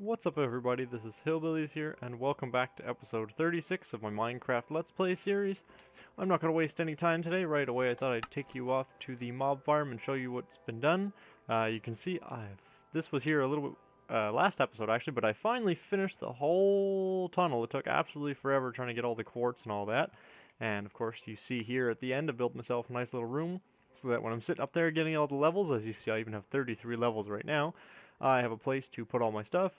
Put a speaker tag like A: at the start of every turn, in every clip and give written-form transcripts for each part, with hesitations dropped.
A: What's up everybody, this is Hillbillies here, and welcome back to episode 36 of my Minecraft Let's Play series. I'm not going to waste any time today. Right away I thought I'd take you off to the mob farm and show you what's been done. You can see this was here a little bit last episode actually, but I finally finished the whole tunnel. It took absolutely forever trying to get all the quartz and all that. And of course you see here at the end I built myself a nice little room so that when I'm sitting up there getting all the levels, as you see I even have 33 levels right now, I have a place to put all my stuff,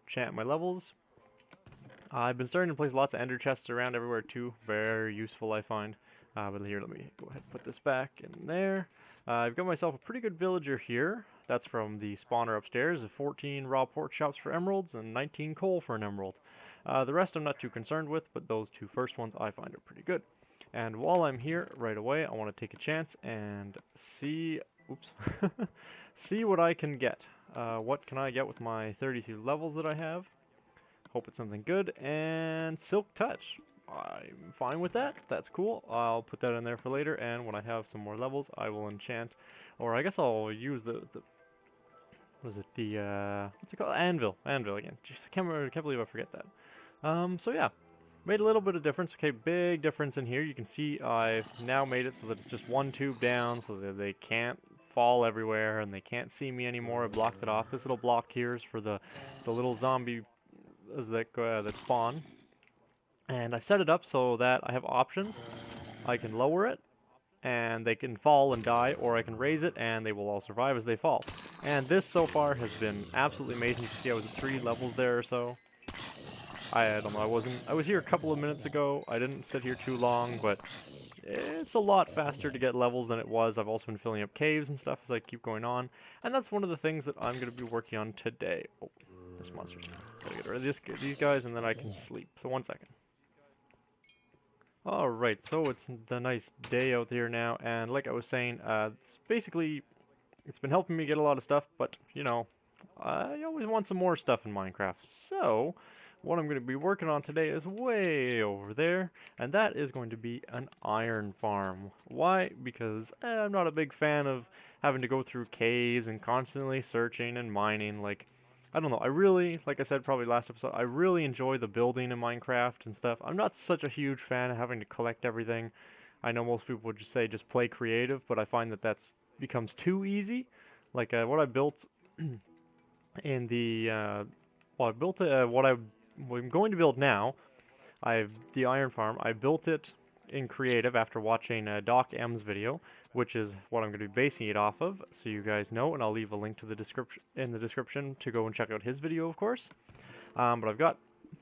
A: chant my levels. I've been starting to place lots of ender chests around everywhere too. Very useful I find. But here, let me go ahead and put this back in there. I've got myself a pretty good villager here. That's from the spawner upstairs. 14 raw pork chops for emeralds and 19 coal for an emerald. The rest I'm not too concerned with, but those two first ones I find are pretty good. And while I'm here right away, I want to take a chance and see... Oops. see what I can get. What can I get with my 32 levels that I have? Hope it's something good. And Silk Touch. I'm fine with that. That's cool. I'll put that in there for later. And when I have some more levels, I will enchant. Or I guess I'll use the was it the what's it called? Anvil. Anvil again. Jeez, I can't believe I forget that. So yeah. Made a little bit of difference. Okay, big difference in here. You can see I've now made it so that it's just one tube down so that they can't fall everywhere and they can't see me anymore. I blocked it off. This little block here is for the little zombie that spawn. And I've set it up so that I have options. I can lower it and they can fall and die, or I can raise it and they will all survive as they fall. And this so far has been absolutely amazing. You can see I was at 3 levels there or so. I don't know, I was here a couple of minutes ago. I didn't sit here too long, but it's a lot faster to get levels than it was. I've also been filling up caves and stuff as I keep going on, and that's one of the things that I'm going to be working on today. Oh, there's monsters. Gotta get rid of these guys, and then I can sleep. So 1 second. Alright, so it's the nice day out there now, and like I was saying, it's been helping me get a lot of stuff, but, you know, I always want some more stuff in Minecraft, so what I'm going to be working on today is way over there, and that is going to be an iron farm. Why? Because I'm not a big fan of having to go through caves and constantly searching and mining. Like, I don't know, I really, like I said probably last episode, I really enjoy the building in Minecraft and stuff. I'm not such a huge fan of having to collect everything. I know most people would just say just play creative, but I find that becomes too easy. Like what I built in the, well, I built what I'm going to build now. The iron farm. I built it in creative after watching Doc M's video, which is what I'm going to be basing it off of, so you guys know, and I'll leave a link to the description to go and check out his video, of course. But I've got,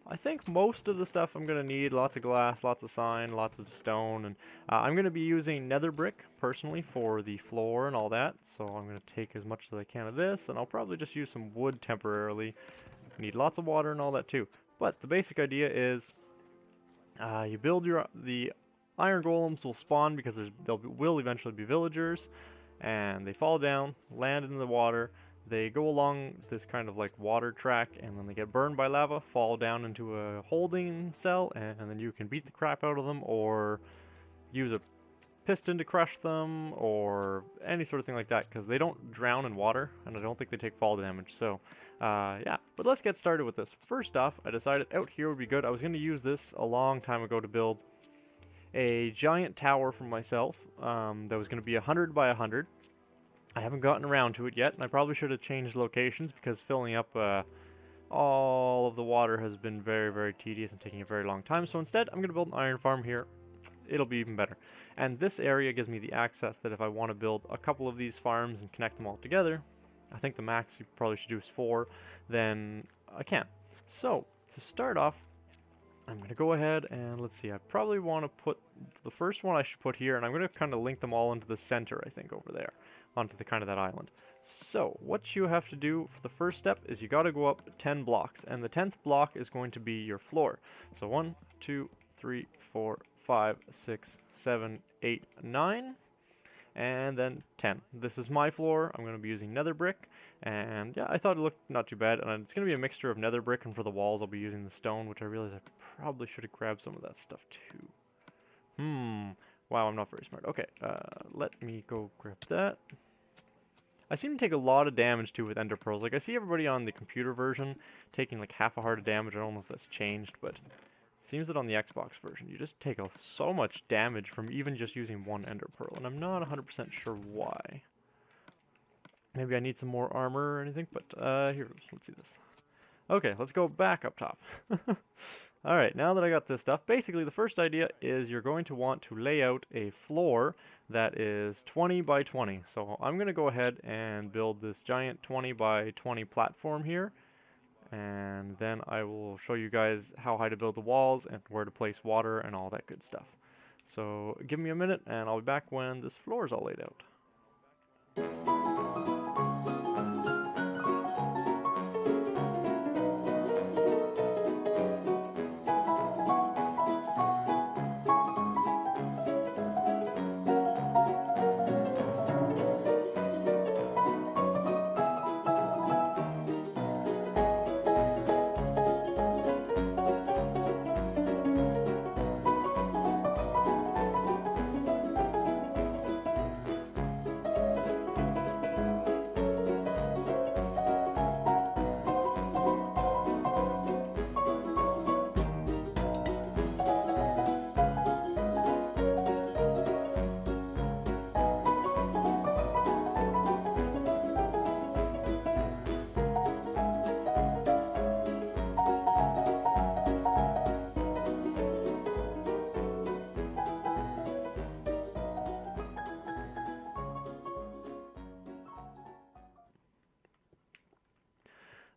A: I think, most of the stuff I'm going to need. Lots of glass, lots of sign, lots of stone, and I'm going to be using nether brick personally for the floor and all that, so I'm going to take as much as I can of this, and I'll probably just use some wood temporarily. Need lots of water and all that too. But the basic idea is you build the iron golems will spawn because will eventually be villagers, and they fall down, land in the water. They go along this kind of like water track, and then they get burned by lava, fall down into a holding cell, and then you can beat the crap out of them or use a piston to crush them or any sort of thing like that, because they don't drown in water and I don't think they take fall damage. So yeah, but let's get started with this. First off, I decided out here would be good. I was going to use this a long time ago to build a giant tower for myself that was going to be 100 by 100. I haven't gotten around to it yet, and I probably should have changed locations because filling up all of the water has been very, very tedious and taking a very long time. So instead, I'm going to build an iron farm here. It'll be even better. And this area gives me the access that if I want to build a couple of these farms and connect them all together, I think the max you probably should do is 4, then I can. So, to start off, I'm going to go ahead and let's see, I probably want to put, the first one I should put here, and I'm going to kind of link them all into the center, I think, over there, onto the kind of that island. So, what you have to do for the first step is you got to go up 10 blocks, and the 10th block is going to be your floor. So 1, 2, 3, 4, 5, 6, 7, 8, 9, and then 10. This is my floor. I'm going to be using nether brick, and yeah, I thought it looked not too bad, and it's going to be a mixture of nether brick, and for the walls I'll be using the stone, which I realize I probably should have grabbed some of that stuff too. Wow, I'm not very smart. Okay, let me go grab that. I seem to take a lot of damage too with ender pearls. Like I see everybody on the computer version taking like half a heart of damage. I don't know if that's changed, but it seems that on the Xbox version you just take so much damage from even just using one ender pearl, and I'm not 100% sure why. Maybe I need some more armor or anything, but here, let's see this. Okay, let's go back up top. Alright, now that I got this stuff, basically the first idea is you're going to want to lay out a floor that is 20 by 20. So I'm going to go ahead and build this giant 20 by 20 platform here. And then I will show you guys how high to build the walls and where to place water and all that good stuff. So give me a minute and I'll be back when this floor is all laid out.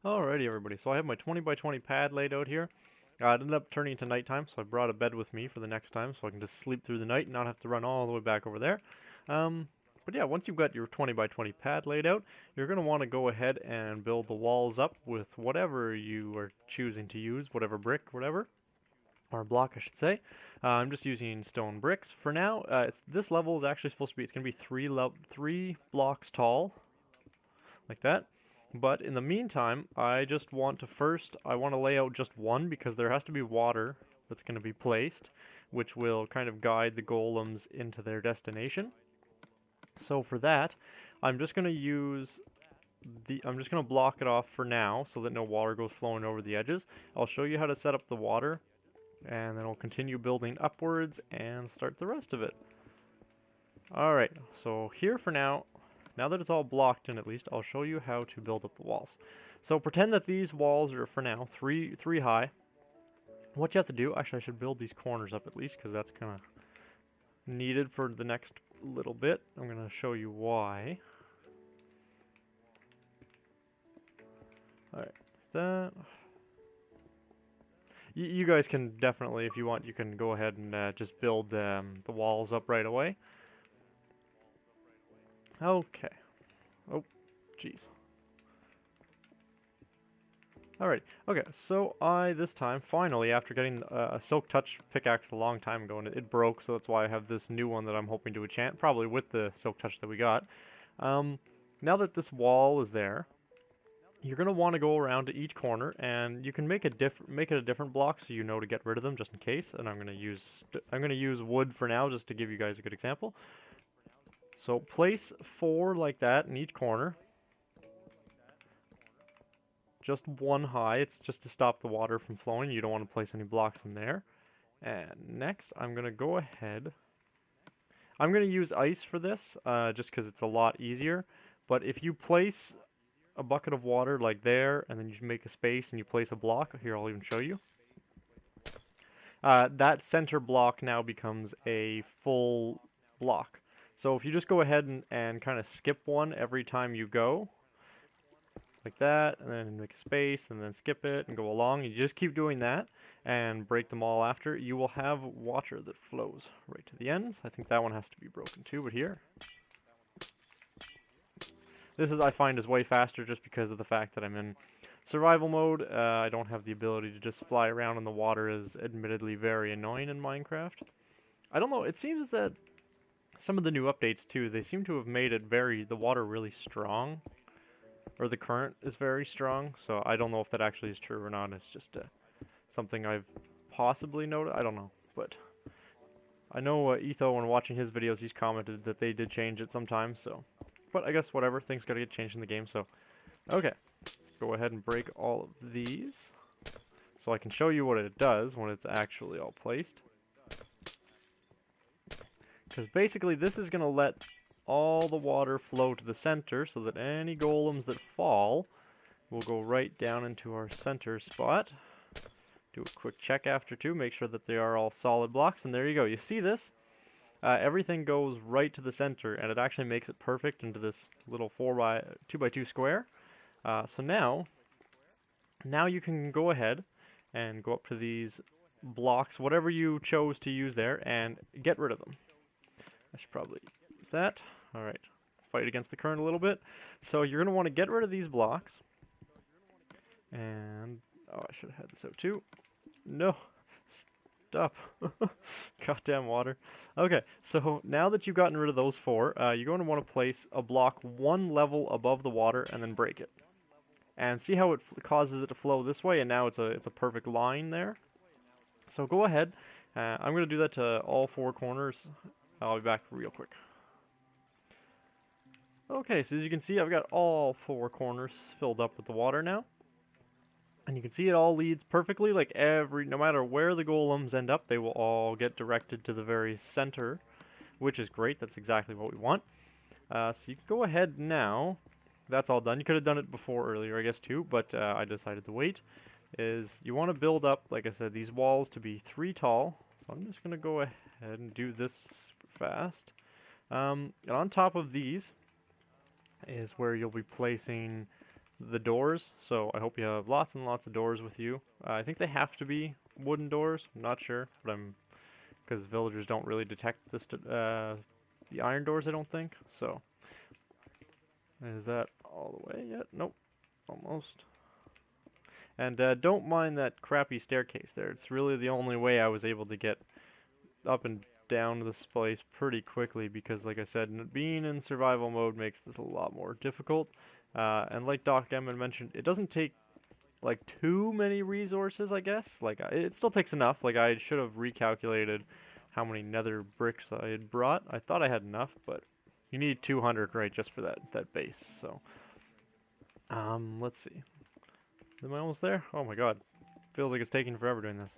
A: Alrighty everybody, so I have my 20 by 20 pad laid out here. It ended up turning into nighttime, so I brought a bed with me for the next time so I can just sleep through the night and not have to run all the way back over there. But yeah, once you've got your 20 by 20 pad laid out, you're going to want to go ahead and build the walls up with whatever you are choosing to use, whatever brick, whatever. Or block, I should say. I'm just using stone bricks. For now, this level is actually supposed to be, it's going to be three blocks tall, like that. But in the meantime, I just want to I want to lay out just one because there has to be water that's going to be placed, which will kind of guide the golems into their destination. So for that, I'm just going to block it off for now so that no water goes flowing over the edges. I'll show you how to set up the water, and then I'll continue building upwards and start the rest of it. Alright, so here for now, now that it's all blocked in at least, I'll show you how to build up the walls. So pretend that these walls are, for now, three high. What you have to do, actually I should build these corners up at least, because that's kind of needed for the next little bit. I'm going to show you why. Alright, that. You guys can definitely, if you want, you can go ahead and just build the walls up right away. Okay. Oh, jeez. Alright, okay, so this time, finally, after getting a Silk Touch pickaxe a long time ago, and it broke, so that's why I have this new one that I'm hoping to enchant, probably with the Silk Touch that we got. Now that this wall is there, you're going to want to go around to each corner, and you can make it a different block so you know to get rid of them just in case, and I'm going to use wood for now just to give you guys a good example. So place 4 like that in each corner. Just one high, it's just to stop the water from flowing. You don't want to place any blocks in there. And next, I'm going to go ahead. I'm going to use ice for this, just because it's a lot easier. But if you place a bucket of water like there, and then you make a space and you place a block, here I'll even show you. That center block now becomes a full block. So if you just go ahead and kind of skip one every time you go, like that, and then make a space, and then skip it, and go along, you just keep doing that, and break them all after, you will have water that flows right to the ends. I think that one has to be broken too, but here. This I find is way faster just because of the fact that I'm in survival mode. I don't have the ability to just fly around, and the water is admittedly very annoying in Minecraft. I don't know, it seems that some of the new updates too, they seem to have made it the water really strong, or the current is very strong, so I don't know if that actually is true or not. It's just something I've possibly noticed. I don't know, but I know Etho, when watching his videos, he's commented that they did change it sometimes, so but I guess whatever, things gotta get changed in the game, so... Okay, go ahead and break all of these, so I can show you what it does when it's actually all placed. Because basically this is gonna let all the water flow to the center, so that any golems that fall will go right down into our center spot. Do a quick check after too, make sure that they are all solid blocks, and there you go. You see this? Everything goes right to the center, and it actually makes it perfect into this little 2x2 square. So now you can go ahead and go up to these blocks, whatever you chose to use there, and get rid of them. I should probably use that. Alright, fight against the current a little bit. So you're going to want to get rid of these blocks. And, oh, I should have had this out too. No, stop. Goddamn water. Okay, so now that you've gotten rid of those four, you're going to want to place a block one level above the water and then break it. And see how it causes it to flow this way, and now it's a perfect line there. So go ahead. I'm going to do that to all four corners. I'll be back real quick. Okay, so as you can see, I've got all four corners filled up with the water now. And you can see it all leads perfectly, like no matter where the golems end up, they will all get directed to the very center, which is great. That's exactly what we want. So you can go ahead now. That's all done. You could have done it before earlier, I guess, too, but I decided to wait. You want to build up, like I said, these walls to be 3 tall. So I'm just going to go ahead and do this super fast. And on top of these is where you'll be placing the doors. So I hope you have lots and lots of doors with you. I think they have to be wooden doors. I'm not sure, but because villagers don't really detect this the iron doors, I don't think. So is that all the way yet? Nope, almost. And don't mind that crappy staircase there. It's really the only way I was able to get up and down this place pretty quickly, because like I said, being in survival mode makes this a lot more difficult. And like Doc Emmon mentioned, it doesn't take like too many resources, I guess. Like it still takes enough. Like I should have recalculated how many nether bricks I had brought. I thought I had enough, but you need 200, right, just for that base. So let's see. Am I almost there? Oh my god. Feels like it's taking forever doing this.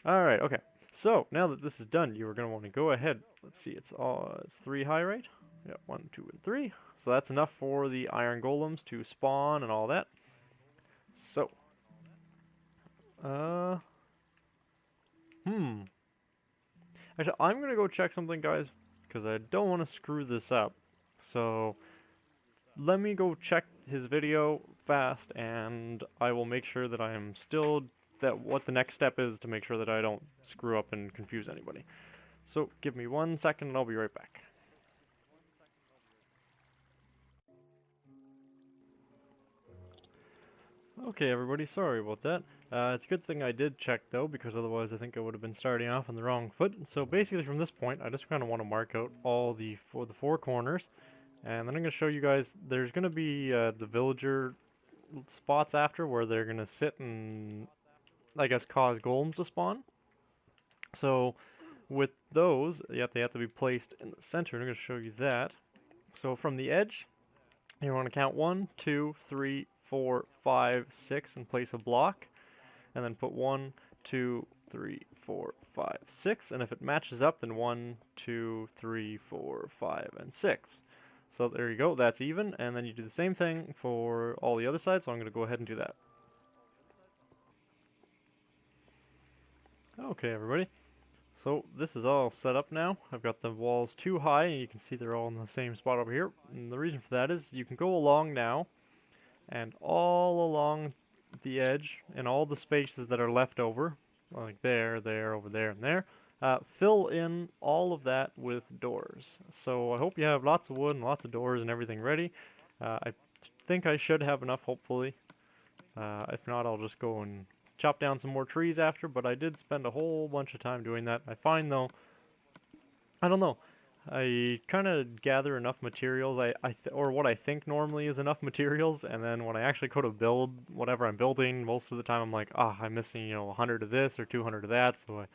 A: Alright, okay. So, now that this is done, you are going to want to go ahead. Let's see, it's 3 high, right? Yeah, 1, 2, and 3. So that's enough for the iron golems to spawn and all that. So. Actually, I'm going to go check something, guys, because I don't want to screw this up. So, let me go check his video fast, and I will make sure that I am still... what the next step is to make sure that I don't screw up and confuse anybody. So give me 1 second and I'll be right back. Okay everybody, sorry about that. It's a good thing I did check though, because otherwise I think I would have been starting off on the wrong foot. So basically from this point, I just kind of want to mark out all the 4 corners. And then I'm going to show you guys, there's going to be the villager spots after where they're going to sit and, I guess, cause golems to spawn. So with those, they have to be placed in the center. I'm going to show you that. So from the edge, you want to count 1, 2, 3, 4, 5, 6 and place a block. And then put 1, 2, 3, 4, 5, 6. And if it matches up, then 1, 2, 3, 4, 5, and 6. So there you go, that's even. And then you do the same thing for all the other sides. So I'm going to go ahead and do that. Okay, everybody. So this is all set up now. I've got the walls too high, and you can see they're all in the same spot over here. And the reason for that is you can go along now, and all along the edge, and all the spaces that are left over, like there, over there, and there, fill in all of that with doors. So I hope you have lots of wood and lots of doors and everything ready. I think I should have enough, hopefully. If not, I'll just go and chop down some more trees after, but I did spend a whole bunch of time doing that. I find though, I don't know, I kind of gather enough materials, or what I think normally is enough materials, and then when I actually go to build whatever I'm building, most of the time I'm like, I'm missing, 100 of this or 200 of that, so I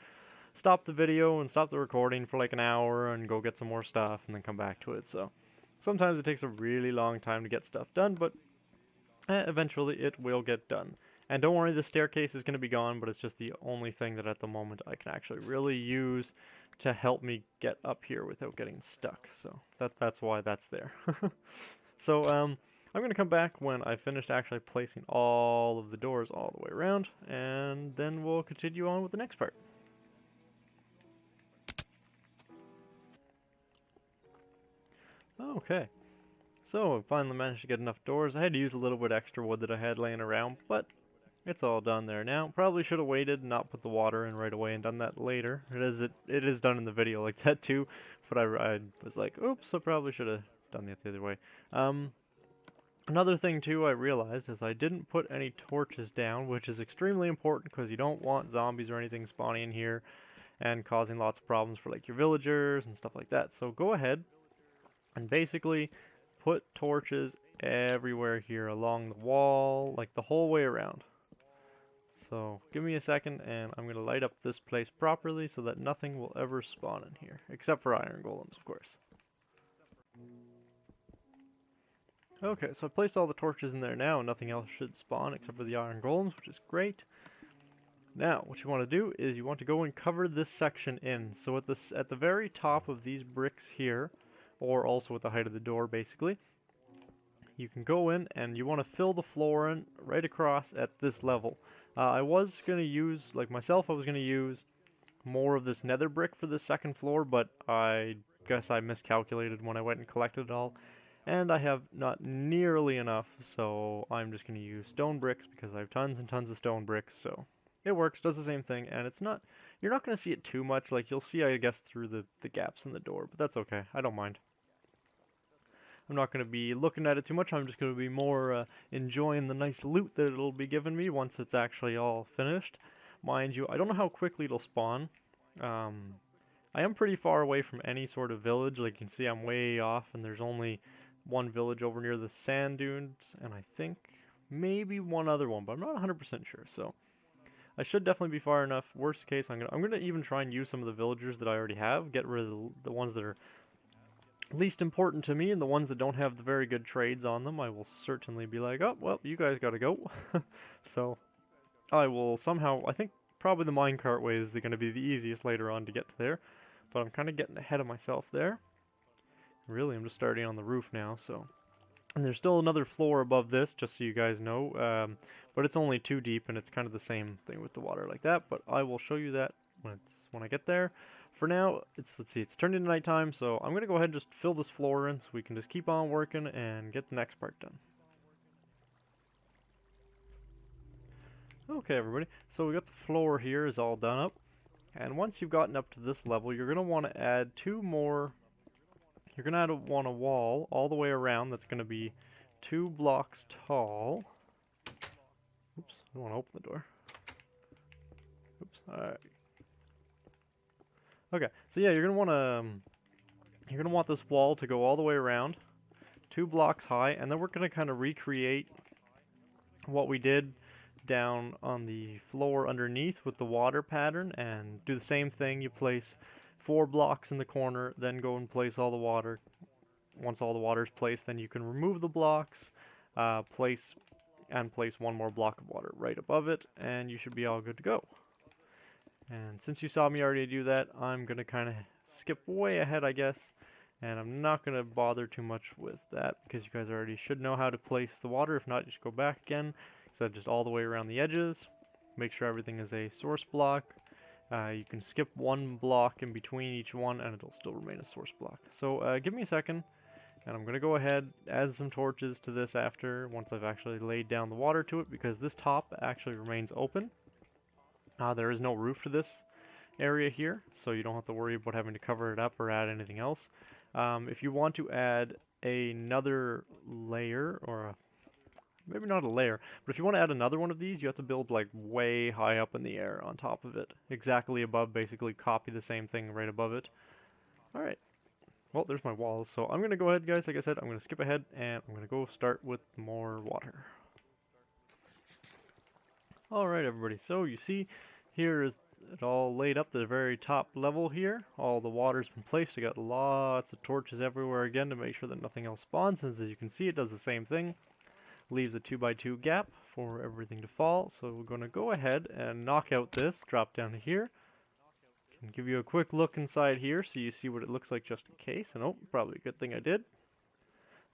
A: stop the video and stop the recording for like an hour and go get some more stuff and then come back to it. So Sometimes it takes a really long time to get stuff done, but eventually it will get done. And don't worry, the staircase is going to be gone, but it's just the only thing that at the moment I can actually really use to help me get up here without getting stuck. So that's why that's there. So I'm going to come back when I finished actually placing all of the doors all the way around, and then we'll continue on with the next part. Okay. So, I finally managed to get enough doors. I had to use a little bit extra wood that I had laying around, but it's all done there now. Probably should have waited and not put the water in right away and done that later. It is done in the video like that too, but I was like, oops, I probably should have done that the other way. Another thing too I realized is I didn't put any torches down, which is extremely important because you don't want zombies or anything spawning in here and causing lots of problems for like your villagers and stuff like that. So go ahead and basically put torches everywhere here along the wall, like the whole way around. So give me a second and I'm going to light up this place properly so that nothing will ever spawn in here, except for iron golems, of course. Okay, so I placed all the torches in there now and nothing else should spawn except for the iron golems, which is great. Now, what you want to do is you want to go and cover this section in. So at the very top of these bricks here, or also at the height of the door basically, you can go in and you want to fill the floor in right across at this level. I was going to use, like myself, I was going to use more of this nether brick for the second floor, but I guess I miscalculated when I went and collected it all. And I have not nearly enough, so I'm just going to use stone bricks because I have tons and tons of stone bricks, so it works, does the same thing, and it's not, you're not going to see it too much, like you'll see, I guess, through the gaps in the door, but that's okay, I don't mind. I'm not going to be looking at it too much. I'm just going to be more enjoying the nice loot that it'll be giving me once it's actually all finished. Mind you, I don't know how quickly it'll spawn. I am pretty far away from any sort of village. Like you can see, I'm way off, and there's only one village over near the sand dunes, and I think maybe one other one, but I'm not 100% sure. So I should definitely be far enough. Worst case, I'm gonna even try and use some of the villagers that I already have. Get rid of the ones that are least important to me, and the ones that don't have the very good trades on them, I will certainly be like, oh, well, you guys gotta go. So, I will somehow, I think probably the minecart way is going to be the easiest later on to get to there, but I'm kind of getting ahead of myself there. Really, I'm just starting on the roof now, so. And there's still another floor above this, just so you guys know, but it's only 2 deep, and it's kind of the same thing with the water like that, but I will show you that when I get there. For now, let's see, it's turned into nighttime, so I'm going to go ahead and just fill this floor in so we can just keep on working and get the next part done. Okay, everybody, so we got the floor here is all done up, and once you've gotten up to this level, you're going to want to add 2 more. You're going to want a wall all the way around that's going to be 2 blocks tall. Oops, I don't want to open the door. Oops, alright. Okay, so yeah, you're going to want this wall to go all the way around, 2 blocks high, and then we're going to kind of recreate what we did down on the floor underneath with the water pattern, and do the same thing. You place 4 blocks in the corner, then go and place all the water. Once all the water is placed, then you can remove the blocks, place 1 more block of water right above it, and you should be all good to go. And since you saw me already do that, I'm going to kind of skip way ahead, I guess, and I'm not going to bother too much with that because you guys already should know how to place the water. If not, just go back again, so just all the way around the edges. Make sure everything is a source block. You can skip 1 block in between each one and it'll still remain a source block. So give me a second, and I'm going to go ahead, add some torches to this after, once I've actually laid down the water to it, because this top actually remains open. There is no roof to this area here, so you don't have to worry about having to cover it up or add anything else. If you want to add another layer, or maybe not a layer, but if you want to add another one of these, you have to build like way high up in the air on top of it. Exactly above, basically copy the same thing right above it. Alright, well, there's my walls, so I'm going to go ahead, guys, like I said, I'm going to skip ahead, and I'm going to go start with more water. Alright, everybody, so you see, here is it all laid up to the very top level here. All the water's been placed. I got lots of torches everywhere again to make sure that nothing else spawns. As you can see, it does the same thing. Leaves a 2x2 gap for everything to fall. So we're going to go ahead and knock out this. Drop down to here. Can give you a quick look inside here so you see what it looks like just in case. And oh, probably a good thing I did.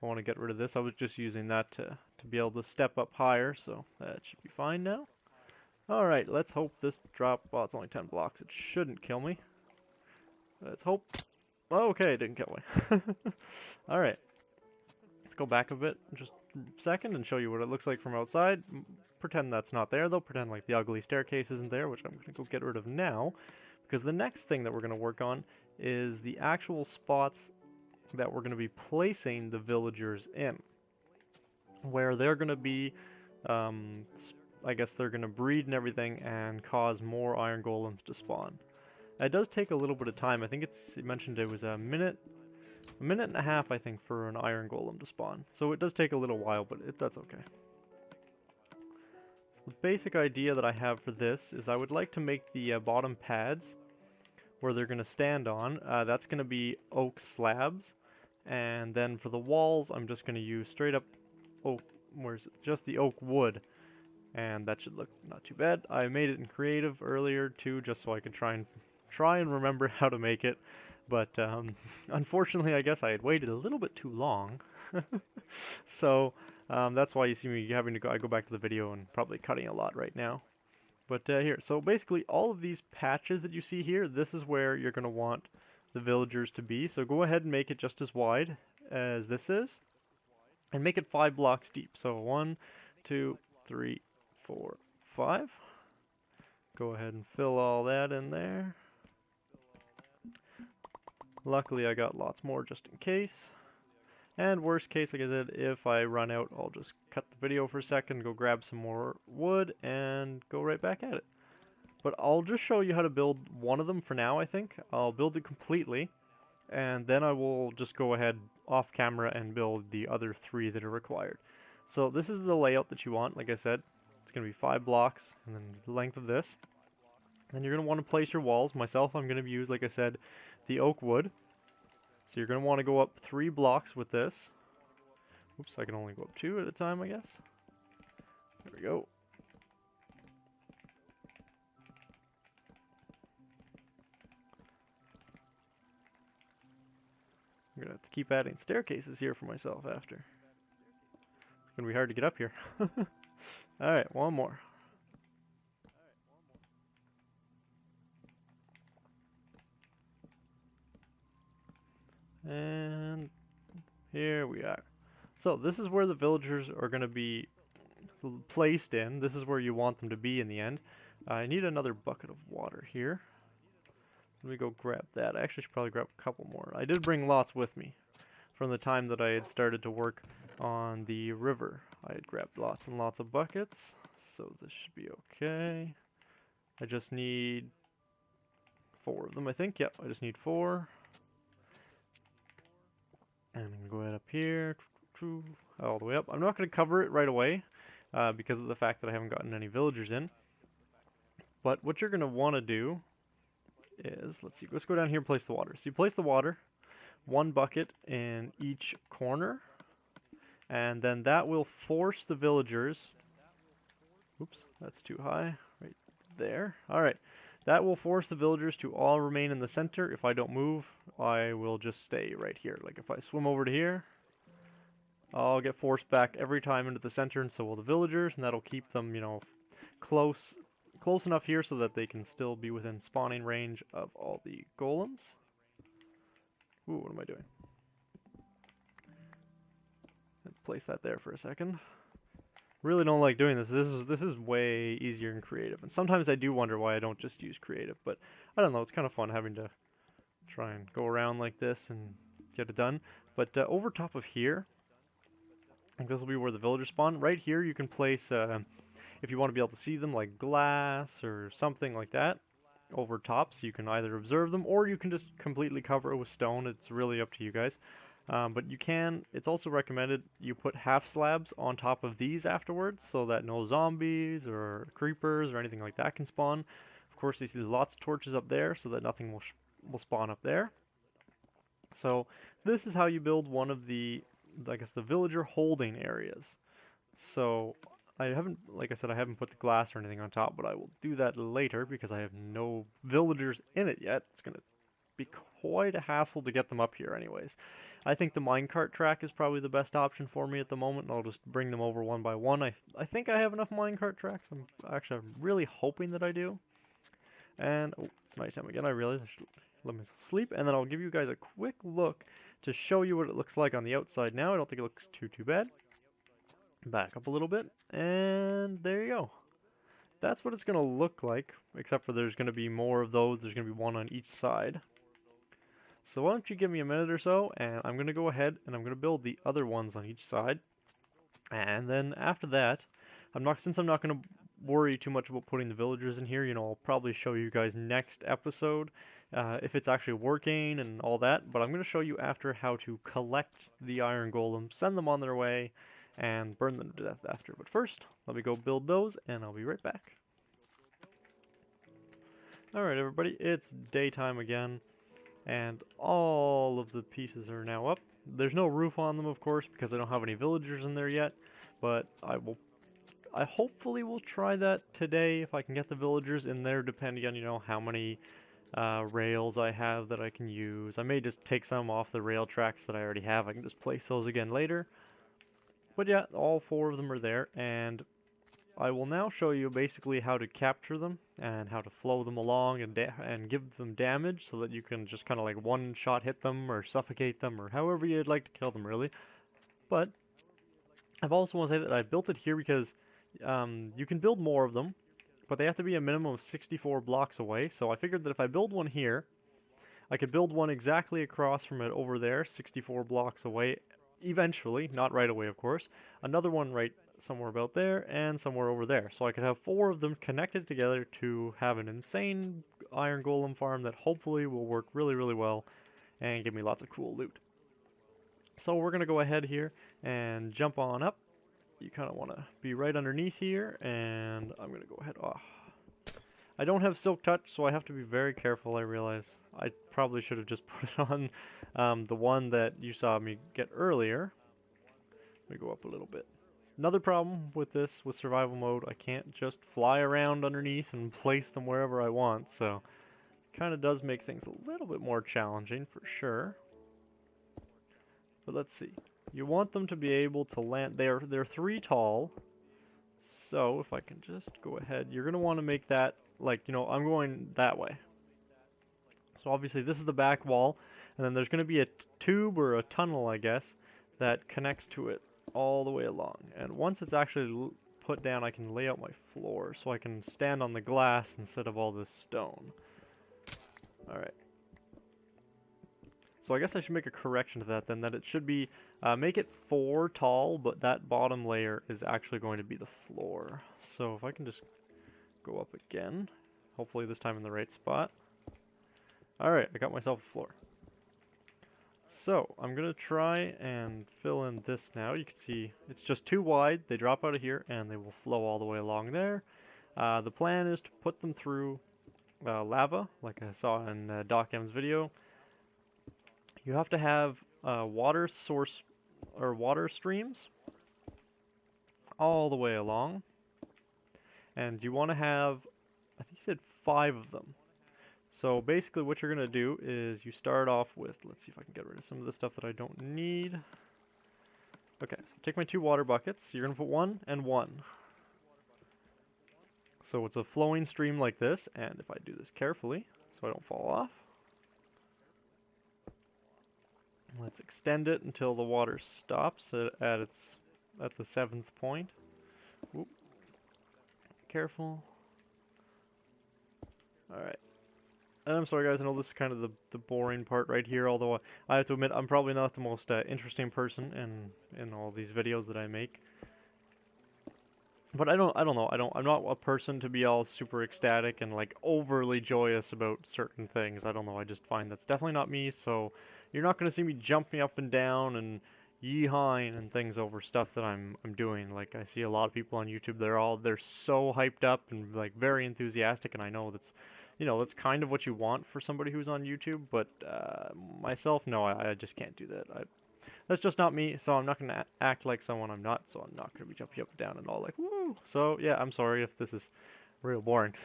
A: I want to get rid of this. I was just using that to be able to step up higher, so that should be fine now. Alright, let's hope this drop... Well, it's only 10 blocks. It shouldn't kill me. Let's hope... Okay, it didn't kill me. Alright. Let's go back a bit just a second and show you what it looks like from outside. Pretend that's not there, though. Pretend like the ugly staircase isn't there, which I'm going to go get rid of now. Because the next thing that we're going to work on is the actual spots that we're going to be placing the villagers in. Where they're going to be... I guess they're going to breed and everything and cause more iron golems to spawn. It does take a little bit of time. I think it mentioned it was a minute and a half, I think, for an iron golem to spawn. So it does take a little while, but that's okay. So the basic idea that I have for this is I would like to make the bottom pads where they're going to stand on. That's going to be oak slabs. And then for the walls, I'm just going to use straight up oak, just the oak wood. And that should look not too bad. I made it in creative earlier too, just so I could try and remember how to make it. But unfortunately, I guess I had waited a little bit too long. So that's why you see me having to go back to the video and probably cutting a lot right now. But here, so basically all of these patches that you see here, this is where you're going to want the villagers to be. So go ahead and make it just as wide as this is. And make it 5 blocks deep. So 1, 2, 3, 4, 5. Go ahead and fill all that in there. Luckily I got lots more just in case. And worst case, like I said, if I run out, I'll just cut the video for a second, go grab some more wood, and go right back at it. But I'll just show you how to build one of them for now, I think. I'll build it completely, and then I will just go ahead off camera and build the other 3 that are required. So this is the layout that you want, like I said. It's going to be 5 blocks, and then the length of this. Then you're going to want to place your walls. Myself, I'm going to use, like I said, the oak wood. So you're going to want to go up 3 blocks with this. Oops, I can only go up 2 at a time, I guess. There we go. I'm going to have to keep adding staircases here for myself after. It's going to be hard to get up here. Alright, one more. And here we are. So this is where the villagers are going to be placed in. This is where you want them to be in the end. I need another bucket of water here. Let me go grab that. I actually should probably grab a couple more. I did bring lots with me from the time that I had started to work on the river. I had grabbed lots and lots of buckets, so this should be okay. I just need 4 of them, I think. Yep, I just need 4. And I'm going to go ahead up here, all the way up. I'm not going to cover it right away because of the fact that I haven't gotten any villagers in. But what you're going to want to do is, let's see, let's go down here and place the water. So you place the water, 1 bucket in each corner, and then that will force the villagers, oops, that's too high, right there. Alright, that will force the villagers to all remain in the center. If I don't move, I will just stay right here. Like if I swim over to here, I'll get forced back every time into the center, and so will the villagers, and that'll keep them, you know, close enough here so that they can still be within spawning range of all the golems. Ooh, what am I doing? Let's place that there for a second. Really don't like doing this. This is way easier in creative, and sometimes I do wonder why I don't just use creative, but I don't know, it's kind of fun having to try and go around like this and get it done. But over top of here, I think this will be where the villagers spawn. Right here you can place, if you want to be able to see them, like glass or something like that over top, so you can either observe them or you can just completely cover it with stone. It's really up to you guys. But you can, it's also recommended you put half slabs on top of these afterwards so that no zombies or creepers or anything like that can spawn. Of course, you see lots of torches up there so that nothing will spawn up there. So this is how you build one of the, I guess, the villager holding areas. So I haven't, like I said, I haven't put the glass or anything on top, but I will do that later because I have no villagers in it yet. It's going to be quite a hassle to get them up here anyways. I think the minecart track is probably the best option for me at the moment, and I'll just bring them over one by one. I think I have enough minecart tracks. I'm really hoping that I do. And, oh, it's nighttime again. I realize I should let myself sleep, and then I'll give you guys a quick look to show you what it looks like on the outside now. I don't think it looks too bad. Back up a little bit, and there you go. That's what it's going to look like, except for there's going to be more of those. There's going to be one on each side. So why don't you give me a minute or so, and I'm going to go ahead and I'm going to build the other ones on each side. And then after that, since I'm not going to worry too much about putting the villagers in here, you know, I'll probably show you guys next episode if it's actually working and all that. But I'm going to show you after how to collect the iron golem, send them on their way, and burn them to death after. But first, let me go build those, and I'll be right back. Alright everybody, it's daytime again, and all of the pieces are now up. There's no roof on them, of course, because I don't have any villagers in there yet, but I hopefully will try that today if I can get the villagers in there, depending on, you know, how many rails I have that I can use. I may just take some off the rail tracks that I already have. I can just place those again later. But yeah, all 4 of them are there, and I will now show you basically how to capture them and how to flow them along and give them damage so that you can just kind of like one-shot hit them or suffocate them or however you'd like to kill them, really. But I've also want to say that I built it here because you can build more of them, but they have to be a minimum of 64 blocks away. So I figured that if I build one here, I could build one exactly across from it over there, 64 blocks away, eventually, not right away of course, another one right somewhere about there, and somewhere over there. So I could have 4 of them connected together to have an insane iron golem farm that hopefully will work really, really well and give me lots of cool loot. So we're going to go ahead here and jump on up. You kind of want to be right underneath here, and I'm going to go ahead. Oh, I don't have silk touch, so I have to be very careful, I realize. I probably should have just put it on the one that you saw me get earlier. Let me go up a little bit. Another problem with this, with survival mode, I can't just fly around underneath and place them wherever I want, so kind of does make things a little bit more challenging for sure. But let's see. You want them to be able to land. They're 3 tall. So if I can just go ahead, you're going to want to make that, like, you know, I'm going that way. So obviously this is the back wall, and then there's going to be a tube or a tunnel, I guess, that connects to it all the way along. And once it's actually put down, I can lay out my floor so I can stand on the glass instead of all this stone. Alright. So I guess I should make a correction to that then, that it should be, make it 4 tall, but that bottom layer is actually going to be the floor. So if I can just go up again, hopefully this time in the right spot. Alright, I got myself a floor. So I'm going to try and fill in this now. You can see it's just too wide. They drop out of here and they will flow all the way along there. The plan is to put them through lava, like I saw in Doc M's video. You have to have water source or water streams all the way along, and you want to have, I think he said 5 of them. So basically what you're going to do is you start off with, let's see if I can get rid of some of the stuff that I don't need. Okay, so take my 2 water buckets. You're going to put 1 and 1. So it's a flowing stream like this, and if I do this carefully so I don't fall off, let's extend it until the water stops at the 7th point. Oop. Careful. Alright. And I'm sorry guys, I know this is kind of the boring part right here, although I have to admit I'm probably not the most interesting person in all these videos that I make. But I don't know, I'm not a person to be all super ecstatic and like overly joyous about certain things. I don't know, I just find that's definitely not me, so you're not going to see me jumping up and down and, yeehawing and things over stuff that I'm doing. Like I see a lot of people on YouTube, they're so hyped up and like very enthusiastic, and I know that's, you know, that's kind of what you want for somebody who's on YouTube. But myself, no, I just can't do that. That's just not me. So I'm not gonna act like someone I'm not. So I'm not gonna be jumping up and down and all like woo. So yeah, I'm sorry if this is real boring.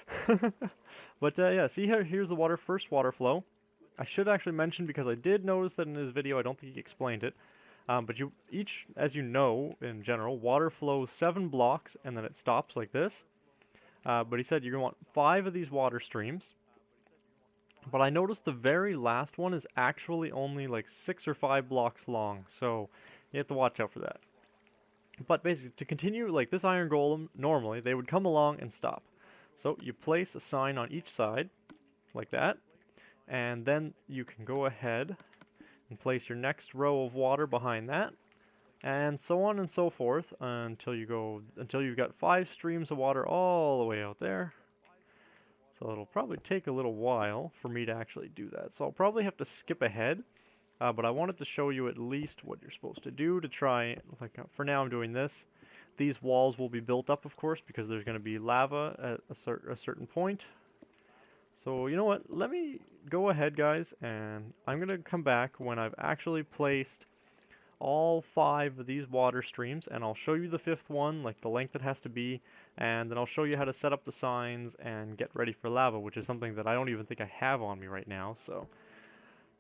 A: But yeah, see here, here's the first water flow. I should actually mention, because I did notice that in his video, I don't think he explained it. But as you know, in general, water flows 7 blocks and then it stops like this. But he said you're gonna want 5 of these water streams. But I noticed the very last one is actually only like 6 or 5 blocks long, so you have to watch out for that. But basically, to continue, like this iron golem, normally they would come along and stop. So you place a sign on each side, like that, and then you can go ahead and place your next row of water behind that, and so on and so forth until you've got 5 streams of water all the way out there. So it'll probably take a little while for me to actually do that. So I'll probably have to skip ahead, but I wanted to show you at least what you're supposed to do to try, like for now I'm doing this. These walls will be built up, of course, because there's going to be lava at a certain point. So you know what, let me go ahead, guys, and I'm going to come back when I've actually placed all 5 of these water streams, and I'll show you the 5th one, like the length it has to be, and then I'll show you how to set up the signs and get ready for lava, which is something that I don't even think I have on me right now. So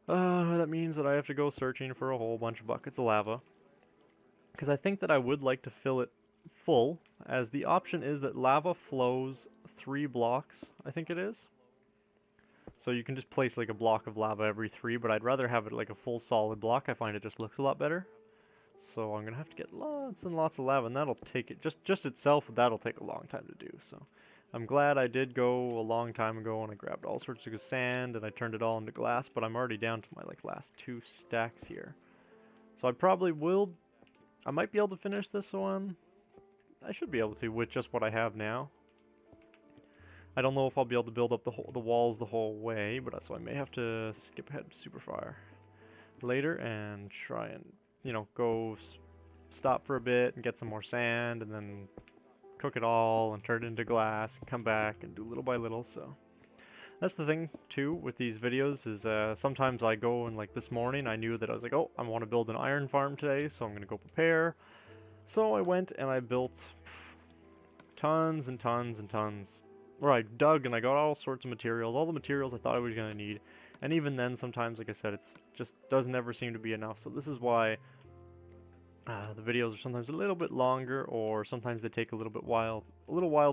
A: that means that I have to go searching for a whole bunch of buckets of lava, because I think that I would like to fill it full, as the option is that lava flows 3 blocks, I think it is. So you can just place like a block of lava every 3, but I'd rather have it like a full solid block. I find it just looks a lot better. So I'm gonna have to get lots and lots of lava, and that'll take it, just itself, that'll take a long time to do. So I'm glad I did go a long time ago and I grabbed all sorts of sand and I turned it all into glass, but I'm already down to my like last 2 stacks here. So I might be able to finish this one. I should be able to with just what I have now. I don't know if I'll be able to build up the walls the whole way, but so I may have to skip ahead to Superfire later and try and, you know, stop for a bit and get some more sand and then cook it all and turn it into glass and come back and do little by little. So that's the thing too with these videos is sometimes I go and, like this morning, I knew that I was like, oh, I want to build an iron farm today, so I'm going to go prepare. So I went and I built tons and tons and tons. Or I dug and I got all sorts of materials, all the materials I thought I was going to need. And even then, sometimes, like I said, it's just doesn't ever seem to be enough. So this is why the videos are sometimes a little bit longer, or sometimes they take a little while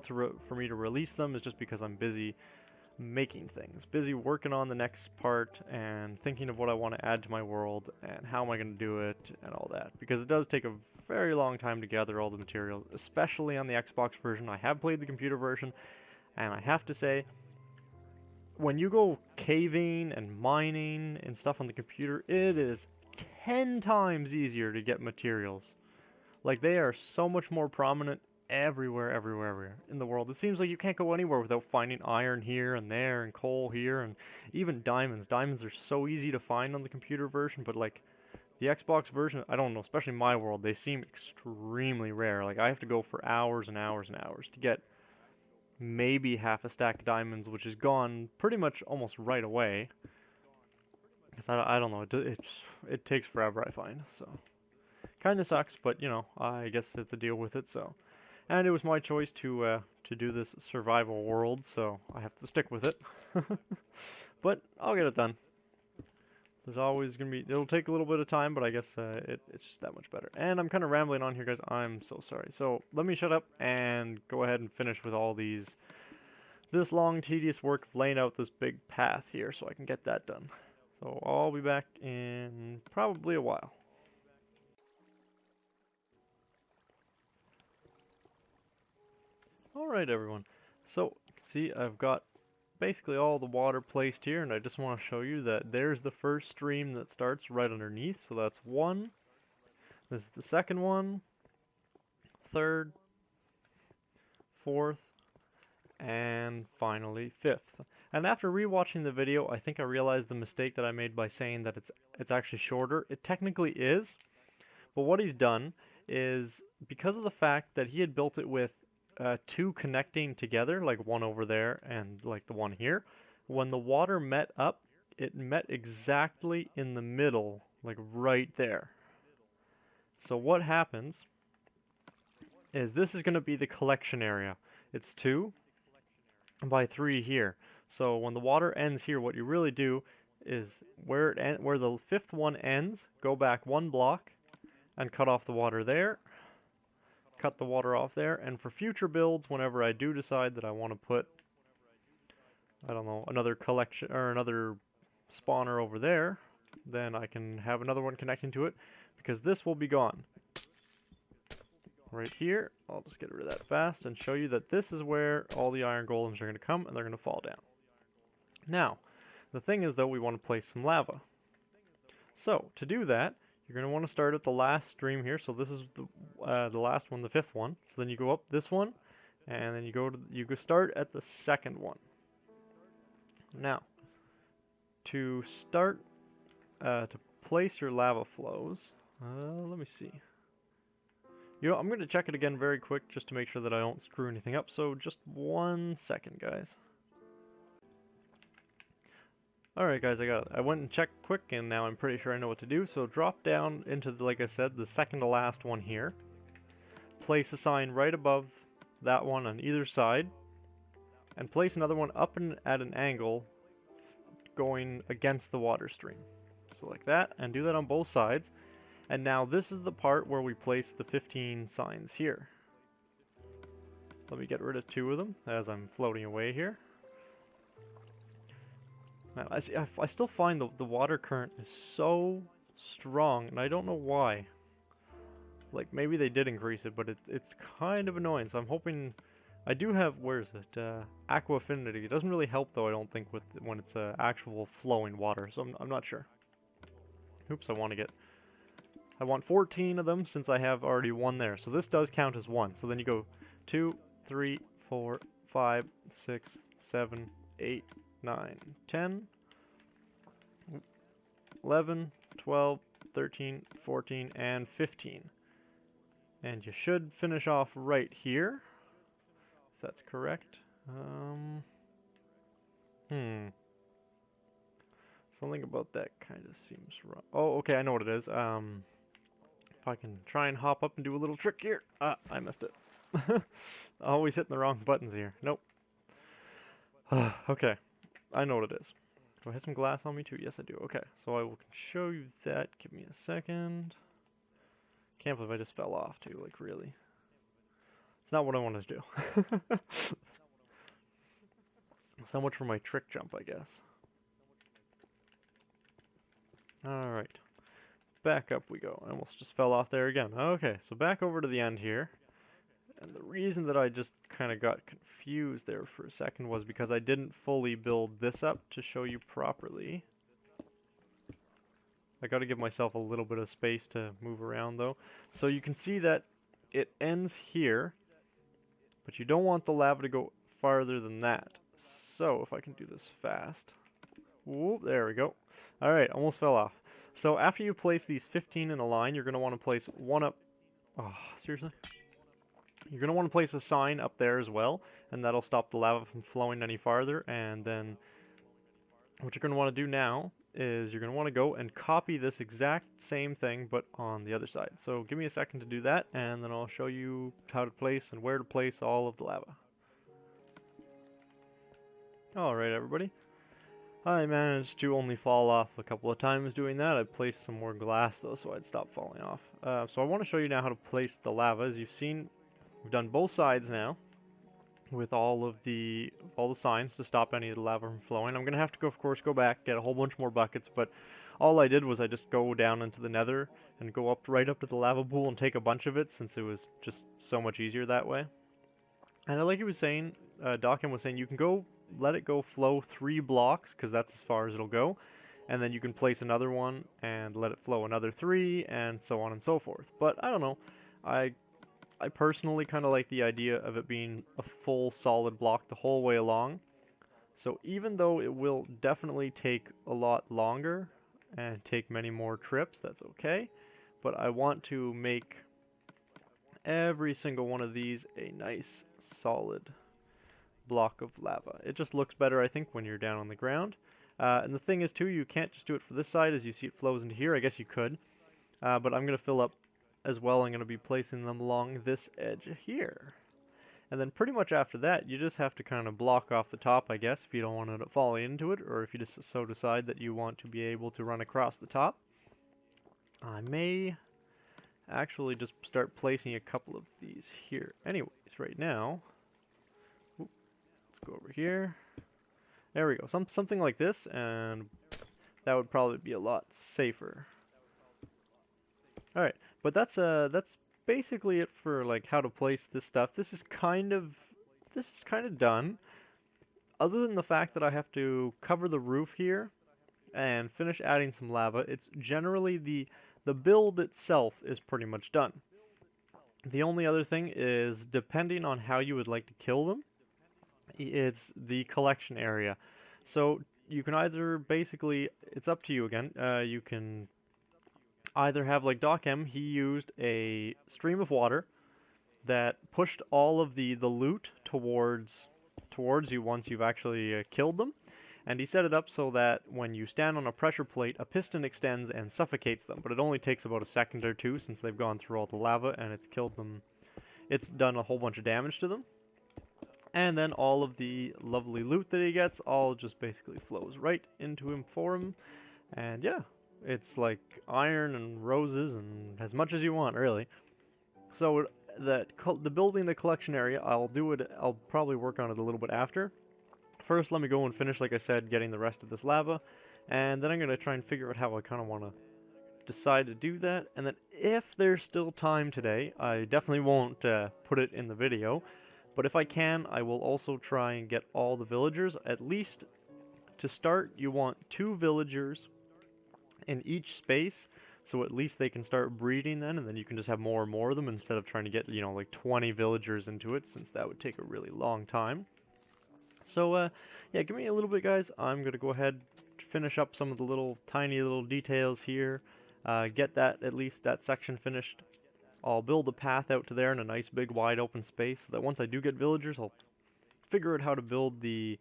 A: for me to release them. Is just because I'm busy making things, busy working on the next part and thinking of what I want to add to my world and how am I going to do it and all that. Because it does take a very long time to gather all the materials, especially on the Xbox version. I have played the computer version, and I have to say, when you go caving and mining and stuff on the computer, it is 10 times easier to get materials. Like, they are so much more prominent everywhere in the world. It seems like you can't go anywhere without finding iron here and there and coal here and even diamonds. Diamonds are so easy to find on the computer version, but like the Xbox version, I don't know, especially in my world, they seem extremely rare. Like, I have to go for hours and hours and hours to get maybe half a stack of diamonds, which is gone pretty much almost right away. Because I don't know, it takes forever, I find. So kind of sucks, but you know, I guess it's the deal with it. So, and it was my choice to do this survival world, so I have to stick with it. But I'll get it done. There's always gonna be, it'll take a little bit of time, but I guess it's just that much better. And I'm kind of rambling on here, guys. I'm so sorry. So let me shut up and go ahead and finish with all this long, tedious work of laying out this big path here so I can get that done. So I'll be back in probably a while. Alright, everyone. So, see, I've got basically all the water placed here, and I just want to show you that there's the first stream that starts right underneath. So that's 1. This is the second one, 3rd, 4th, and finally 5th. And after rewatching the video, I think I realized the mistake that I made by saying that it's actually shorter. It technically is, But what he's done is, because of the fact that he had built it with two connecting together, like one over there and like the one here, when the water met up, it met exactly in the middle, like right there. So what happens is this is going to be the collection area. It's 2 by 3 here. So when the water ends here, what you really do is where the fifth one ends, go back 1 block and cut off the water there. Cut the water off there, and for future builds, whenever I do decide that I want to put, I don't know, another collection or another spawner over there, then I can have another one connecting to it, because this will be gone. Right here, I'll just get rid of that fast and show you that this is where all the iron golems are going to come, and they're going to fall down. Now, the thing is though, we want to place some lava. So, to do that, you're going to want to start at the last stream here. So this is the last one, the 5th one. So then you go up this one, and then you go start at the 2nd one. Now, to start to place your lava flows, let me see. You know, I'm going to check it again very quick just to make sure that I don't screw anything up. So just 1 second, guys. Alright guys, I got it. I went and checked quick, and now I'm pretty sure I know what to do. So drop down into, like I said, the second to last one here. Place a sign right above that one on either side. And place another one up at an angle going against the water stream. So like that, and do that on both sides. And now this is the part where we place the 15 signs here. Let me get rid of 2 of them as I'm floating away here. Man, I still find the water current is so strong, and I don't know why. Like, maybe they did increase it, but it's kind of annoying, so I'm hoping... I do have, where is it, Aqua Affinity. It doesn't really help, though, I don't think, when it's actual flowing water, so I'm not sure. Oops, I want 14 of them, since I have already 1 there, so this does count as 1. So then you go 2, 3, 4, 5, 6, 7, 8, 9, 10, 11, 12, 13, 14, and 15. And you should finish off right here, if that's correct. Something about that kind of seems wrong. Oh, okay, I know what it is. If I can try and hop up and do a little trick here. Ah, I missed it. Always hitting the wrong buttons here. Nope. Okay. I know what it is. Do I have some glass on me too? Yes, I do. Okay, so I will show you that. Give me a second. Can't believe I just fell off too, like really. It's not what I wanted to do. So much for my trick jump, I guess. Alright. Back up we go. I almost just fell off there again. Okay, so back over to the end here. And the reason that I just kind of got confused there for a second was because I didn't fully build this up to show you properly. I got to give myself a little bit of space to move around though. So you can see that it ends here, but you don't want the lava to go farther than that. So if I can do this fast. Whoop, there we go. Alright, almost fell off. So after you place these 15 in a line, you're going to want to place one up. Oh, seriously? You're going to want to place a sign up there as well, and that'll stop the lava from flowing any farther. And then what you're going to want to do now is you're going to want to go and copy this exact same thing, but on the other side. So give me a second to do that, and then I'll show you how to place and where to place all of the lava. Alright, everybody. I managed to only fall off a couple of times doing that. I placed some more glass, though, so I'd stop falling off. So I want to show you now how to place the lava. As you've seen, we've done both sides now with all the signs to stop any of the lava from flowing. I'm going to have to, go, of course, go back, get a whole bunch more buckets, but all I did was I just go down into the nether and go right up to the lava pool and take a bunch of it, since it was just so much easier that way. And like he was saying, Dawkins was saying, you can go let it go flow 3 blocks, because that's as far as it'll go, and then you can place another one and let it flow another 3, and so on and so forth. But I don't know, I personally kind of like the idea of it being a full solid block the whole way along. So even though it will definitely take a lot longer and take many more trips, that's okay, but I want to make every single one of these a nice solid block of lava. It just looks better, I think, when you're down on the ground. And the thing is, too, you can't just do it for this side as you see it flows into here. I guess you could, but I'm going to fill up as well. I'm going to be placing them along this edge here. And then pretty much after that, you just have to kind of block off the top, I guess, if you don't want to fall into it, or if you just so decide that you want to be able to run across the top. I may actually just start placing a couple of these here. Anyways, right now, let's go over here. There we go. Something like this, and that would probably be a lot safer. All right, but that's basically it for like how to place this stuff. This is kind of done. Other than the fact that I have to cover the roof here and finish adding some lava, it's generally the build itself is pretty much done. The only other thing is, depending on how you would like to kill them, it's the collection area. So you can either basically, it's up to you again, you can either have like Doc M, he used a stream of water that pushed all of the loot towards you once you've actually killed them. And he set it up so that when you stand on a pressure plate, a piston extends and suffocates them. But it only takes about a second or two since they've gone through all the lava and it's killed them. It's done a whole bunch of damage to them. And then all of the lovely loot that he gets all just basically flows right into him for him. And yeah, it's like iron and roses and as much as you want, really. So the building the collection area, I'll probably work on it a little bit after. First, let me go and finish, like I said, getting the rest of this lava. And then I'm going to try and figure out how I kind of want to decide to do that. And then if there's still time today, I definitely won't put it in the video. But if I can, I will also try and get all the villagers. At least, to start, you want 2 villagers in each space, so at least they can start breeding then, and then you can just have more and more of them instead of trying to get, you know, like 20 villagers into it, since that would take a really long time. So, yeah, give me a little bit, guys. I'm going to go ahead, finish up some of the tiny little details here, get at least that section finished. I'll build a path out to there in a nice big wide open space, so that once I do get villagers, I'll figure out how to build the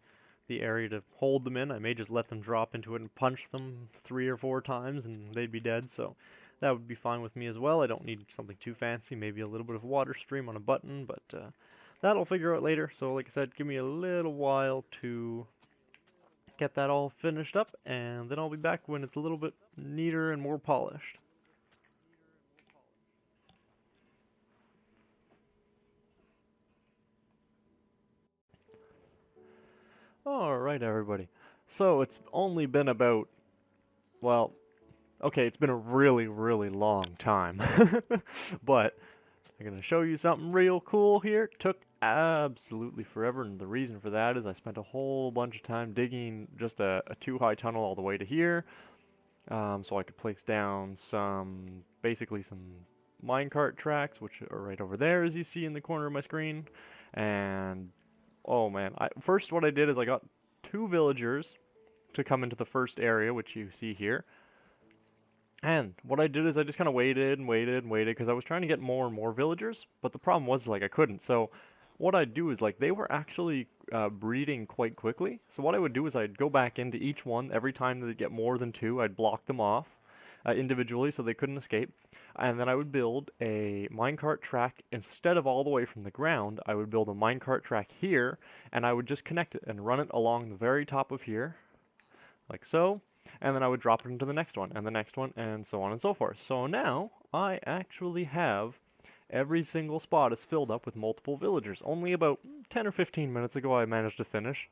A: area to hold them in. I may just let them drop into it and punch them 3 or 4 times and they'd be dead, so that would be fine with me as well. I don't need something too fancy, maybe a little bit of water stream on a button, but that I'll figure out later. So like I said, give me a little while to get that all finished up, and then I'll be back when it's a little bit neater and more polished. Alright, everybody. So it's only been about, well, okay, it's been a really, really long time. But I'm going to show you something real cool here. It took absolutely forever, and the reason for that is I spent a whole bunch of time digging just a 2-high tunnel all the way to here. So I could place down basically some minecart tracks, which are right over there as you see in the corner of my screen. And oh man, first what I did is I got 2 villagers to come into the first area, which you see here. And what I did is I just kind of waited and waited and waited because I was trying to get more and more villagers, but the problem was like I couldn't. So what I'd do is like they were actually breeding quite quickly. So what I would do is I'd go back into each one. Every time they'd get more than 2, I'd block them off individually so they couldn't escape. And then I would build a minecart track. Instead of all the way from the ground, I would build a minecart track here, and I would just connect it and run it along the very top of here, like so. And then I would drop it into the next one, and so on and so forth. So now, I actually have every single spot is filled up with multiple villagers. Only about 10 or 15 minutes ago I managed to finish,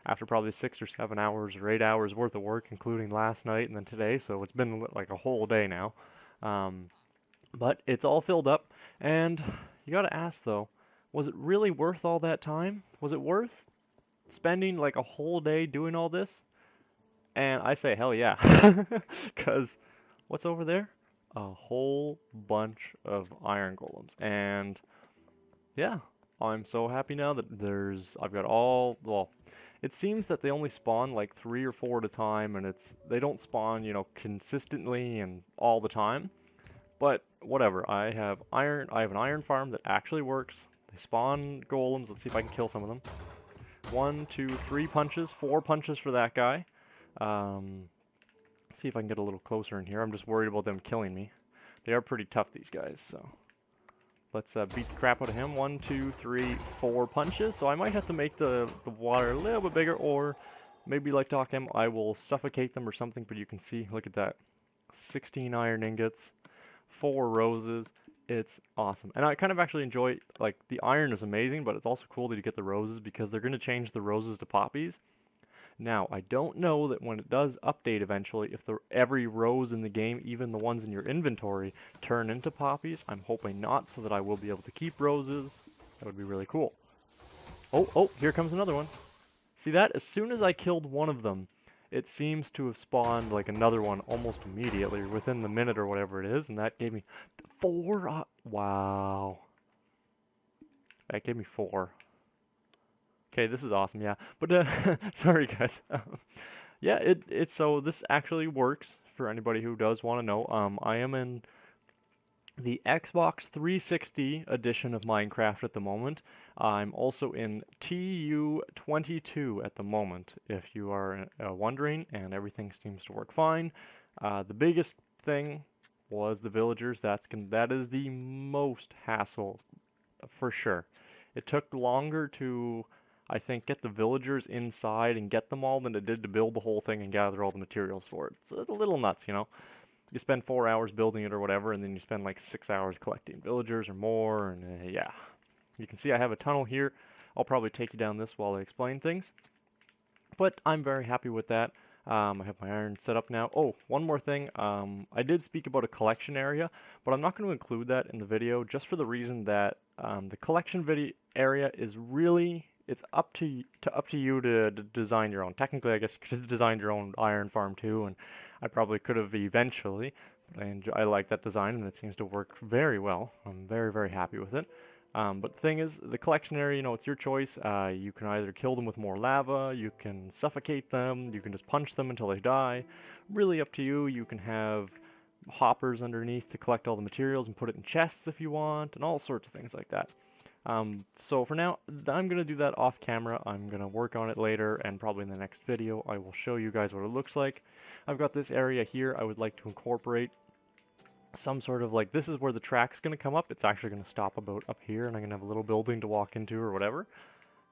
A: after probably 6 or 7 hours or 8 hours worth of work, including last night and then today, so it's been like a whole day now. But it's all filled up, and you gotta ask though, was it really worth all that time? Was it worth spending like a whole day doing all this? And I say hell yeah, because what's over there? A whole bunch of iron golems, and yeah, I'm so happy now that I've got well, it seems that they only spawn like 3 or 4 at a time, and they don't spawn, you know, consistently and all the time. But whatever, I have an iron farm that actually works. They spawn golems. Let's see if I can kill some of them. 1, 2, 3 punches, 4 punches for that guy. Let's see if I can get a little closer in here. I'm just worried about them killing me. They are pretty tough, these guys, so let's beat the crap out of him. 1, 2, 3, 4 punches. So I might have to make the water a little bit bigger, or maybe like Doc M, I will suffocate them or something. But you can see, look at that, 16 iron ingots, 4 roses. It's awesome, and I kind of actually enjoy, like, the iron is amazing, but it's also cool that you get the roses because they're going to change the roses to poppies. Now, I don't know that when it does update eventually, if every rose in the game, even the ones in your inventory, turn into poppies. I'm hoping not, so that I will be able to keep roses. That would be really cool. Oh, here comes another one. See that? As soon as I killed one of them, it seems to have spawned like another one almost immediately, within the minute or whatever it is, and that gave me 4. Wow. That gave me 4. Okay, this is awesome, yeah. But, sorry guys. Yeah, so this actually works for anybody who does want to know. I am in the Xbox 360 edition of Minecraft at the moment. I'm also in TU22 at the moment, if you are wondering, and everything seems to work fine. The biggest thing was the villagers. That is the most hassle, for sure. It took longer to, I think, get the villagers inside and get them all than it did to build the whole thing and gather all the materials for it. It's a little nuts, you know? You spend 4 hours building it or whatever, and then you spend like 6 hours collecting villagers or more, and yeah. You can see I have a tunnel here. I'll probably take you down this while I explain things. But I'm very happy with that. I have my iron set up now. Oh, one more thing. I did speak about a collection area, but I'm not going to include that in the video just for the reason that the collection video area is really, it's up to you to design your own. Technically, I guess you could have designed your own iron farm too, and I probably could have eventually. But I like that design, and it seems to work very well. I'm very, very happy with it. But the thing is, the collection area, you know, it's your choice. You can either kill them with more lava, you can suffocate them, you can just punch them until they die. Really up to you. You can have hoppers underneath to collect all the materials and put it in chests if you want, and all sorts of things like that. So for now, I'm going to do that off camera. I'm going to work on it later, and probably in the next video I will show you guys what it looks like. I've got this area here I would like to incorporate some sort of, like, this is where the track's going to come up. It's actually going to stop about up here, and I'm going to have a little building to walk into or whatever.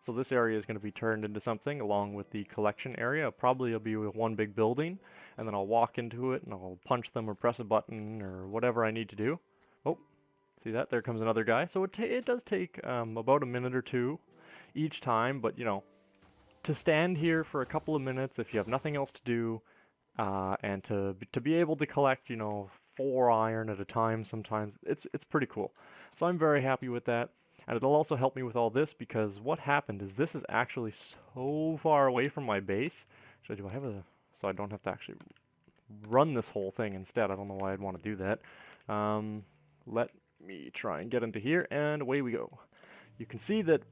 A: So this area is going to be turned into something along with the collection area. Probably it'll be one big building, and then I'll walk into it and I'll punch them or press a button or whatever I need to do. Oh, see that? There comes another guy. So it does take about a minute or two each time, but you know, to stand here for a couple of minutes if you have nothing else to do, and to be able to collect, you know, 4 iron at a time sometimes, it's pretty cool. So I'm very happy with that. And it'll also help me with all this, because what happened is this is actually so far away from my base. Actually, do I have a... So I don't have to actually run this whole thing instead. I don't know why I'd want to do that. Let me try and get into here, and away we go. You can see that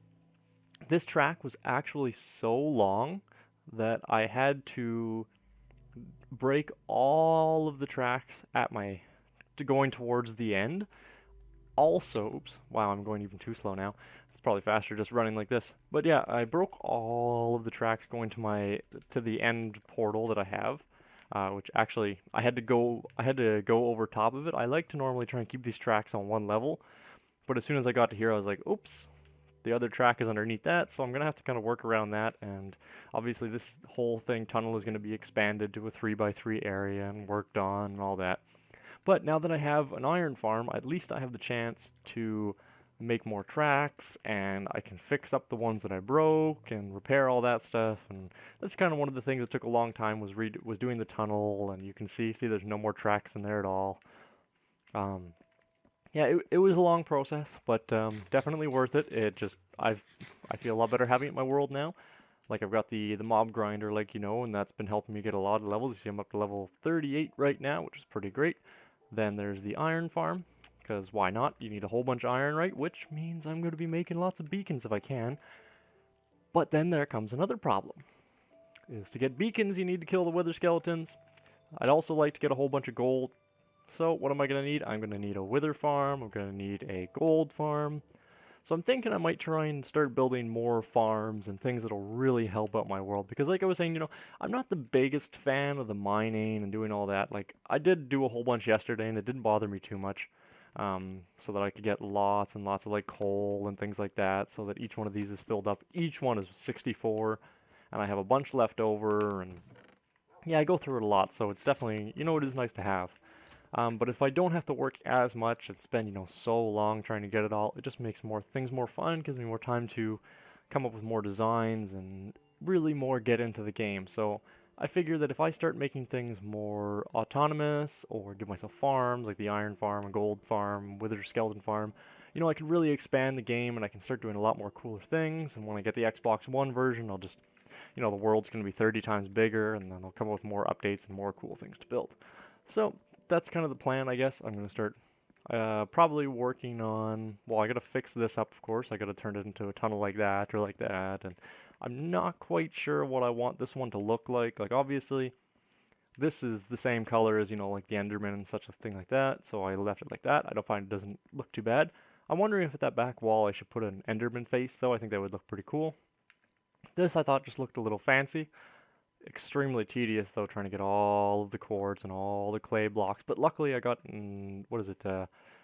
A: this track was actually so long that I had to break all of the tracks at going towards the end. Also, oops, wow, I'm going even too slow now. It's probably faster just running like this. But yeah, I broke all of the tracks going to the end portal that I have, which actually I had to go over top of it. I like to normally try and keep these tracks on one level, but as soon as I got to here, I was like, oops, the other track is underneath that, so I'm gonna have to kind of work around that. And obviously, this whole tunnel is going to be expanded to a 3x3 area and worked on and all that. But now that I have an iron farm, at least I have the chance to make more tracks, and I can fix up the ones that I broke and repair all that stuff. And that's kind of one of the things that took a long time, was doing the tunnel. And you can see there's no more tracks in there at all. Yeah, it was a long process, but definitely worth it. I feel a lot better having it in my world now. Like, I've got the mob grinder, like, you know, and that's been helping me get a lot of levels. You see, I'm up to level 38 right now, which is pretty great. Then there's the iron farm, because why not? You need a whole bunch of iron, right? Which means I'm going to be making lots of beacons if I can. But then there comes another problem. To get beacons, you need to kill the wither skeletons. I'd also like to get a whole bunch of gold So what am I going to need? I'm going to need a wither farm, I'm going to need a gold farm. So I'm thinking I might try and start building more farms and things that'll really help out my world. Because like I was saying, I'm not the biggest fan of the mining and doing all that. Like, I did do a whole bunch yesterday and it didn't bother me too much. So that I could get lots and lots of like coal and things like that, so that each one of these is filled up. Each one is 64, and I have a bunch left over, and yeah, I go through it a lot, so it's definitely, it is nice to have. But if I don't have to work as much and spend, so long trying to get it all, it just makes more things more fun, gives me more time to come up with more designs and really more get into the game. So I figure that if I start making things more autonomous or give myself farms like the iron farm, a gold farm, wither skeleton farm, I can really expand the game and I can start doing a lot more cooler things. And when I get the Xbox One version, I'll just, the world's going to be 30 times bigger, and then they'll come up with more updates and more cool things to build. So that's kind of the plan, I guess. I'm going to start probably working on, well, I got to fix this up, of course. I got to turn it into a tunnel like that or like that. And I'm not quite sure what I want this one to look like. Like, obviously, this is the same color as, like the Enderman and such a thing like that. So I left it like that. I don't find it doesn't look too bad. I'm wondering if at that back wall I should put an Enderman face, though. I think that would look pretty cool. This I thought just looked a little fancy. Extremely tedious though, trying to get all of the quartz and all the clay blocks. But luckily I got, what is it,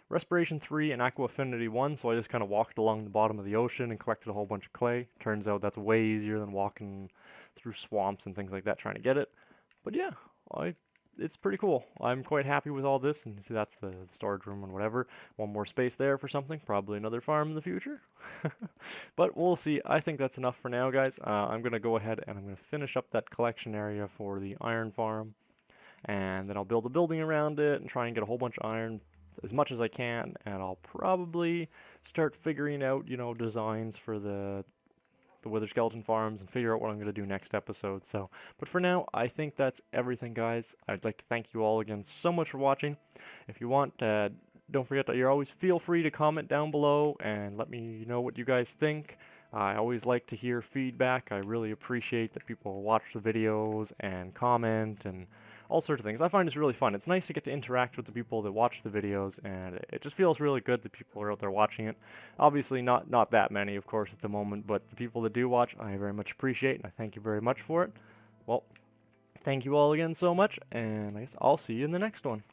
A: Respiration 3 and Aqua Affinity 1, so I just kind of walked along the bottom of the ocean and collected a whole bunch of clay. Turns out that's way easier than walking through swamps and things like that trying to get it. But yeah, it's pretty cool. I'm quite happy with all this, and you see that's the storage room and whatever. One more space there for something, probably another farm in the future. But we'll see. I think that's enough for now, guys. I'm going to go ahead and I'm going to finish up that collection area for the iron farm, and then I'll build a building around it and try and get a whole bunch of iron as much as I can, and I'll probably start figuring out, designs for the Wither Skeleton Farms and figure out what I'm going to do next episode. So, but for now, I think that's everything, guys. I'd like to thank you all again so much for watching. If you want, don't forget that you always feel free to comment down below and let me know what you guys think. I always like to hear feedback. I really appreciate that people watch the videos and comment and all sorts of things. I find it's really fun. It's nice to get to interact with the people that watch the videos, and it just feels really good that people are out there watching it. Obviously not that many, of course, at the moment, but the people that do watch, I very much appreciate, and I thank you very much for it. Well, thank you all again so much, and I guess I'll see you in the next one.